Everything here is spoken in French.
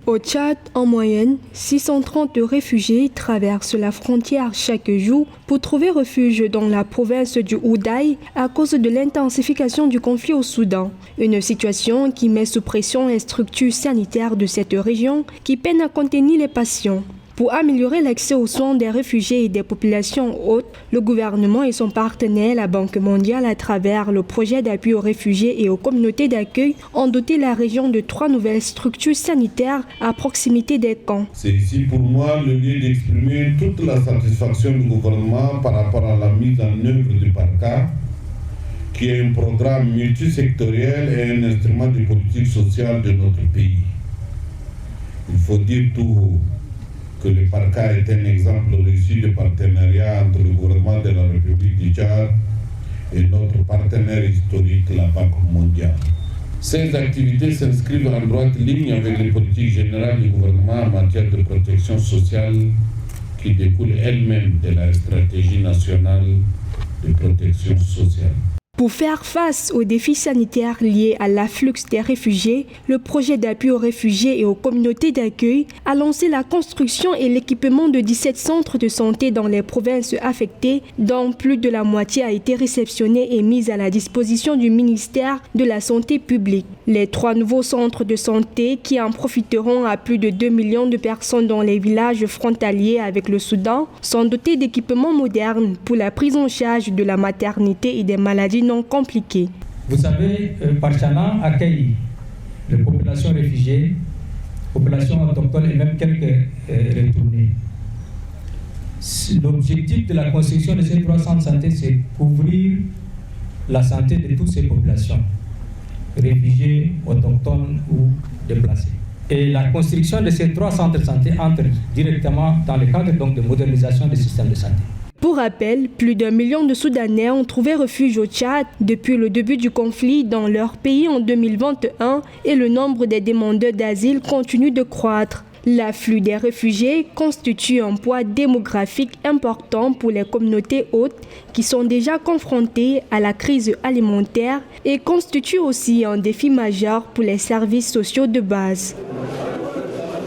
Au Tchad, en moyenne, 630 réfugiés traversent la frontière chaque jour pour trouver refuge dans la province du Houdaï à cause de l'intensification du conflit au Soudan. Une situation qui met sous pression les structures sanitaires de cette région qui peinent à contenir les patients. Pour améliorer l'accès aux soins des réfugiés et des populations hautes, le gouvernement et son partenaire, la Banque mondiale, à travers le projet d'appui aux réfugiés et aux communautés d'accueil, ont doté la région de 3 nouvelles structures sanitaires à proximité des camps. C'est ici pour moi le lieu d'exprimer toute la satisfaction du gouvernement par rapport à la mise en œuvre du PARCA, qui est un programme multisectoriel et un instrument de politique sociale de notre pays. Il faut dire tout haut que le PARCA est un exemple réussi de partenariat entre le gouvernement de la République du Tchad et notre partenaire historique, la Banque mondiale. Ces activités s'inscrivent en droite ligne avec les politiques générales du gouvernement en matière de protection sociale qui découlent elles-mêmes de la stratégie nationale de protection sociale. Pour faire face aux défis sanitaires liés à l'afflux des réfugiés, le projet d'appui aux réfugiés et aux communautés d'accueil a lancé la construction et l'équipement de 17 centres de santé dans les provinces affectées, dont plus de la moitié a été réceptionnée et mise à la disposition du ministère de la Santé publique. Les 3 nouveaux centres de santé qui en profiteront à plus de 2 millions de personnes dans les villages frontaliers avec le Soudan sont dotés d'équipements modernes pour la prise en charge de la maternité et des maladies non compliquées. Vous savez, Parchana accueille les populations réfugiées, populations autochtones et même quelques retournés. L'objectif de la construction de ces 3 centres de santé, c'est couvrir la santé de toutes ces populations, réfugiés, autochtones ou déplacés. Et la construction de ces 3 centres de santé entre directement dans le cadre donc, de modernisation des systèmes de santé. Pour rappel, plus d'1 million de Soudanais ont trouvé refuge au Tchad depuis le début du conflit dans leur pays en 2021 et le nombre des demandeurs d'asile continue de croître. L'afflux des réfugiés constitue un poids démographique important pour les communautés hautes qui sont déjà confrontées à la crise alimentaire et constitue aussi un défi majeur pour les services sociaux de base.